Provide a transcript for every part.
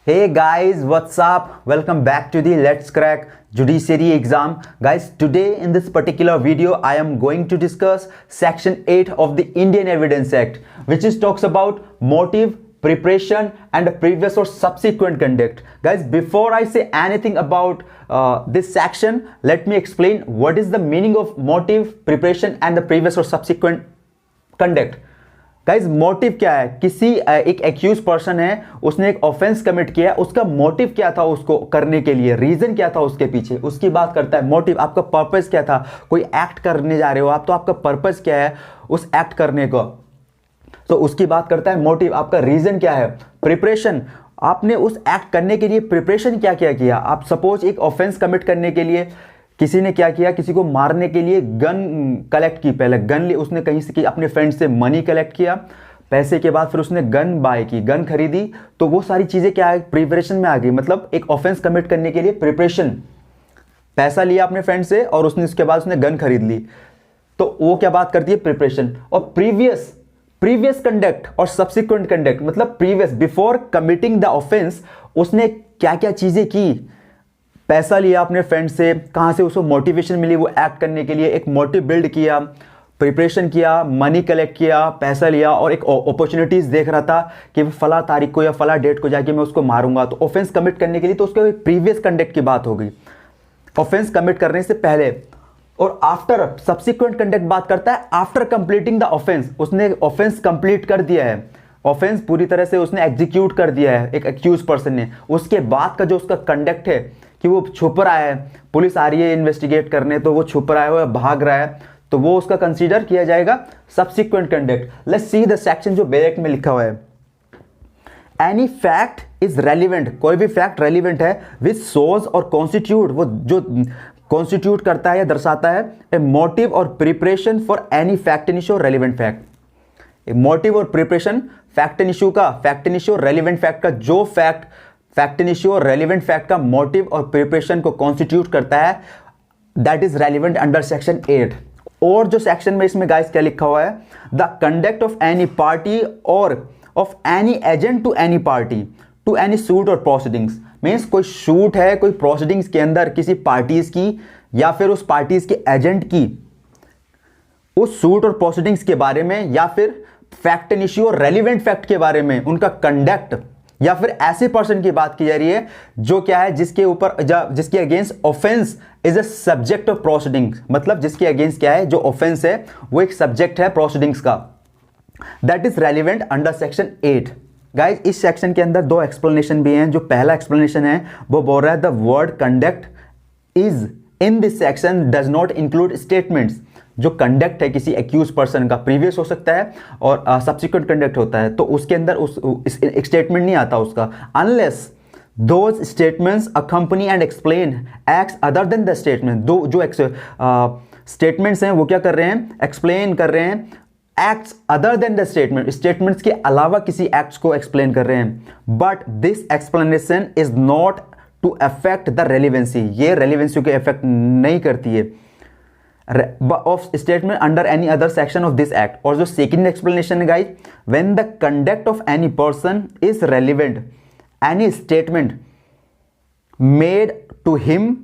Hey guys, what's up? Welcome back to the Let's Crack Judiciary exam. Guys, today in this particular video, I am going to discuss Section 8 of the Indian Evidence Act, which talks about motive, preparation and previous or subsequent conduct. Guys, before I say anything about this section, let me explain what is the meaning of motive, preparation and the previous or subsequent conduct. Guys motive क्या है? किसी एक accused person है, उसने एक offence commit किया, उसका motive क्या था उसको करने के लिए, रीजन क्या था उसके पीछे, उसकी बात करता है। मोटिव, आपका पर्पस क्या था? कोई एक्ट करने जा रहे हो आप, तो आपका पर्पस क्या है उस एक्ट करने को, तो उसकी बात करता है मोटिव। आपका रीजन क्या है? प्रिपरेशन, आपने उस एक्ट करने के लिए प्रिपरेशन क्या क्या किया। आप सपोज एक ऑफेंस कमिट करने के लिए किसी ने क्या किया, किसी को मारने के लिए गन कलेक्ट की, पहले गन ली उसने कहीं से, अपने फ्रेंड से मनी कलेक्ट किया, पैसे के बाद फिर उसने गन बाय की, गन खरीदी, तो वो सारी चीजें क्या है, प्रिपरेशन में आ गई। मतलब एक ऑफेंस कमिट करने के लिए प्रिपरेशन, पैसा लिया अपने फ्रेंड से और उसने उसके बाद उसने गन खरीद ली, तो वो क्या बात करती है, प्रिपरेशन। और प्रीवियस कंडक्ट और सब्सिक्वेंट कंडक्ट, मतलब previous, before committing the offence उसने क्या क्या चीजें की, पैसा लिया अपने फ्रेंड से, कहां से उसको मोटिवेशन मिली वो एक्ट करने के लिए, एक मोटिव बिल्ड किया, प्रिपरेशन किया, मनी कलेक्ट किया, पैसा लिया और एक अपॉर्चुनिटीज देख रहा था कि फला तारीख को या फला डेट को जाके मैं उसको मारूंगा, तो ऑफेंस कमिट करने के लिए, तो उसके प्रीवियस कंडक्ट की बात हो गई, ऑफेंस कमिट करने से पहले। और आफ्टर, सब्सिक्वेंट कंडक्ट बात करता है आफ्टर कंप्लीटिंग द ऑफेंस, उसने ऑफेंस कंप्लीट कर दिया है, ऑफेंस पूरी तरह से उसने एग्जीक्यूट कर दिया है एक एक्यूज पर्सन ने, उसके बाद का जो उसका कंडक्ट है कि वो छुप रहा है, पुलिस आ रही है इन्वेस्टिगेट करने, तो वो छुप रहा है, वो भाग रहा है, तो वो उसका कंसीडर किया जाएगा subsequent conduct. Let's see the section जो बैरेक्ट में लिखा हुआ है। एनी फैक्ट इज रेलिवेंट, कोई भी फैक्ट रेलिवेंट है, विच शोज और कॉन्स्टिट्यूट, वो जो कॉन्स्टिट्यूट करता है या दर्शाता है ए मोटिव और preparation for any fact in issue, relevant fact. Motive और प्रिपरेशन फैक्ट इन इशू का, fact in issue relevant fact का, जो फैक्ट इन इश्यू और रेलिवेंट फैक्ट का मोटिव और प्रिपरेशन को कॉन्स्टिट्यूट करता है, that is relevant under section 8। और जो सेक्शन में इसमें गाइस क्या लिखा हुआ है, the conduct of any party or of any agent to any party to any suit or proceedings, means कोई शूट है, कोई प्रोसीडिंग्स के अंदर किसी पार्टीज की या फिर उस पार्टीज के एजेंट की, उस सूट और प्रोसीडिंग्स के बारे में, या फिर फैक्ट इन इश्यू और रेलिवेंट फैक्ट के बारे में, उनका कंडक्ट, या फिर ऐसे पर्सन की बात की जा रही है जो क्या है, जिसके ऊपर, जिसके against offence is a subject of proceedings, मतलब जिसके अगेंस्ट क्या है, जो ऑफेंस है वो एक सब्जेक्ट है प्रोसीडिंग्स का, that is relevant under section 8। Guys, इस सेक्शन के अंदर दो एक्सप्लेनेशन भी हैं। जो पहला एक्सप्लेनेशन है वो बोल रहा है the word conduct is in this section does not include statements. जो कंडक्ट है किसी एक्यूज पर्सन का, प्रीवियस हो सकता है और सब्सिक्वेंट कंडक्ट होता है, तो उसके अंदर उस स्टेटमेंट नहीं आता उसका, unless those statements accompany and explain acts other than the statement. दो जो स्टेटमेंट्स हैं वो क्या कर रहे हैं, एक्सप्लेन कर रहे हैं acts other than the statement, statements के अलावा किसी एक्ट्स को एक्सप्लेन कर रहे हैं। But this explanation is not to affect the relevancy, ये रेलिवेंसी को अफेक्ट नहीं करती है of statement under any other section of this act. और जो सेकंड एक्सप्लेनेशन है guys, when the conduct of any person is relevant, any statement made to him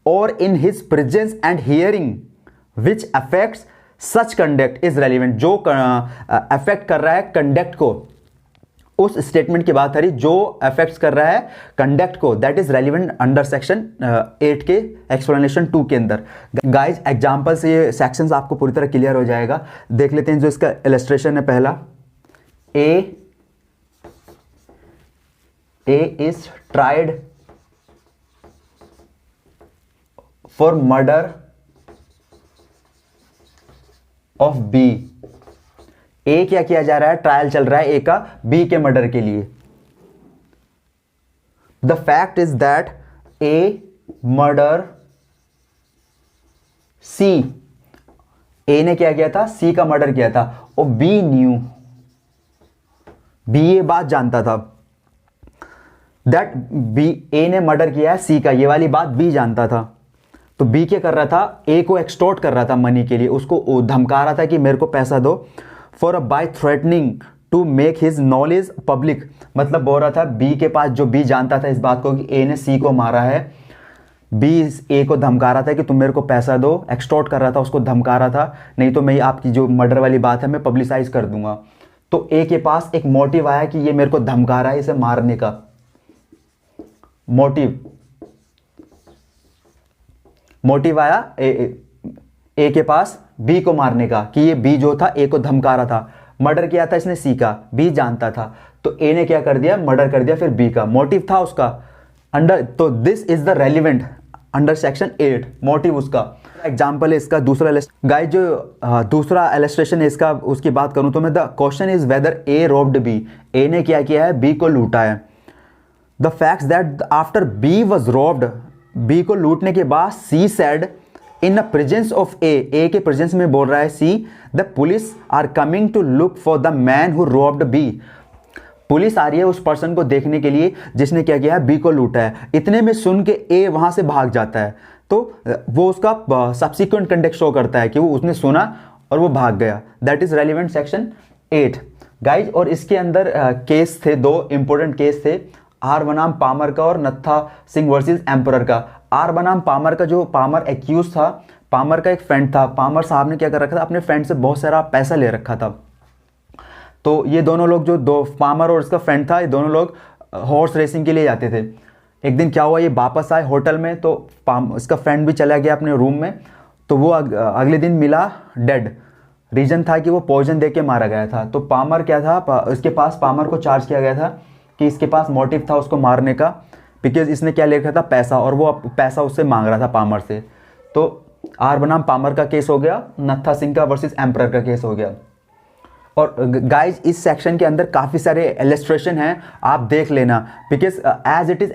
or in his presence and hearing which affects such conduct is relevant, जो affect कर रहा है conduct को, उस statement की बात आ रही जो अफेक्ट्स कर रहा है कंडक्ट को, that is relevant under section 8 के एक्सप्लेनेशन 2 के अंदर। गाइज, एग्जांपल से ये सेक्शंस आपको पूरी तरह क्लियर हो जाएगा। देख लेते हैं जो इसका इलस्ट्रेशन है। पहला, A is tried for murder of B. A क्या किया जा रहा है, ट्रायल चल रहा है ए का बी के मर्डर के लिए। The fact is that A murder C, A ने क्या किया था, सी का मर्डर किया था, और बी न्यू, बी ये बात जानता था, दैट बी, ए ने मर्डर किया है सी का, ये वाली बात बी जानता था। तो बी क्या कर रहा था, ए को एक्सटॉर्ट कर रहा था मनी के लिए, उसको धमका रहा था कि मेरे को पैसा दो, for by threatening to make his knowledge public, मतलब बोल रहा था बी के पास, जो बी जानता था इस बात को कि ए ने सी को मारा है, बी ए को धमका रहा था कि तुम मेरे को पैसा दो, एक्सटॉर्ट कर रहा था, उसको धमका रहा था, नहीं तो मैं आपकी जो मर्डर वाली बात है मैं पब्लिसाइज कर दूंगा। तो ए के पास एक मोटिव आया कि ये मेरे को धमका रहा है, इसे मारने का मोटिव आया ए के पास बी को मारने का, कि ये बी जो था ए को धमका रहा था। मर्डर किया था इसने सी का, बी जानता था, तो ए ने क्या कर दिया, मर्डर कर दिया फिर बी का, मोटिव था उसका अंडर। तो this is the relevant under section 8 motive उसका। एग्जाम्पल है इसका दूसरा गाइस, जो दूसरा इलस्ट्रेशन है इसका, उसकी बात करूं तो मैं, the question is whether A robbed B, A ने क्या किया है, बी को लूटा है। The facts that after B was robbed, B को लूटने के बाद C said in the presence of A के प्रेजेंस में बोल रहा है C, the police are coming to look for the man who robbed B, police आ रही है उस पर्सन को देखने के लिए जिसने क्या किया है, बी को लूटा है। इतने में सुन के ए वहां से भाग जाता है, तो वो उसका सब्सिक्वेंट कंटेक्स्ट शो करता है कि वो उसने सुना और वो भाग गया। That is relevant section 8 guys. और इसके अंदर केस थे, दो इंपॉर्टेंट केस थे, आर बनाम पामर का और नत्था सिंह वर्सेस एम्परर का। आर बनाम पामर का, जो पामर एक्यूज था, पामर का एक फ्रेंड था, पामर साहब ने क्या कर रखा था, अपने फ्रेंड से बहुत सारा पैसा ले रखा था। तो ये दोनों लोग, जो दो पामर और इसका फ्रेंड था, ये दोनों लोग हॉर्स रेसिंग के लिए जाते थे। एक दिन क्या हुआ, ये वापस आए होटल में, तो इसका फ्रेंड भी चला गया अपने रूम में, तो वो अगले दिन मिला डेड। रीजन था कि वो पॉइजन दे के मारा गया था। तो पामर क्या था, इसके पास पामर को चार्ज किया गया था कि इसके पास मोटिव था उसको मारने का, बिकॉज इसने क्या ले रखा था, पैसा, और वो पैसा उससे मांग रहा था पामर से। तो आर बनाम पामर का केस हो गया, नत्था सिंह का वर्सेस एम्परर का केस हो गया। और गाइज इस सेक्शन के अंदर काफ़ी सारे इलस्ट्रेशन हैं, आप देख लेना, because as it is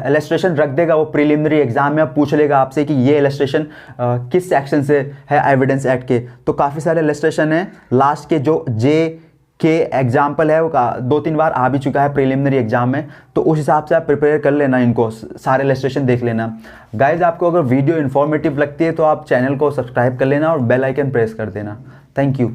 illustration रख देगा वो प्रीलिमिनरी एग्जाम में, पूछ लेगा आपसे कि ये इलस्ट्रेशन किस सेक्शन से है एविडेंस एक्ट के। तो काफ़ी सारे इलस्ट्रेशन हैं। लास्ट के जो जे के एग्जाम्पल है वो 2-3 बार आ भी चुका है प्रीलिमिनरी एग्जाम में, तो उस हिसाब से आप प्रिपेयर कर लेना, इनको सारे इलस्ट्रेशन देख लेना। गाइज आपको अगर वीडियो इन्फॉर्मेटिव लगती है तो आप चैनल को सब्सक्राइब कर लेना और बेल आइकन प्रेस कर देना। Thank you.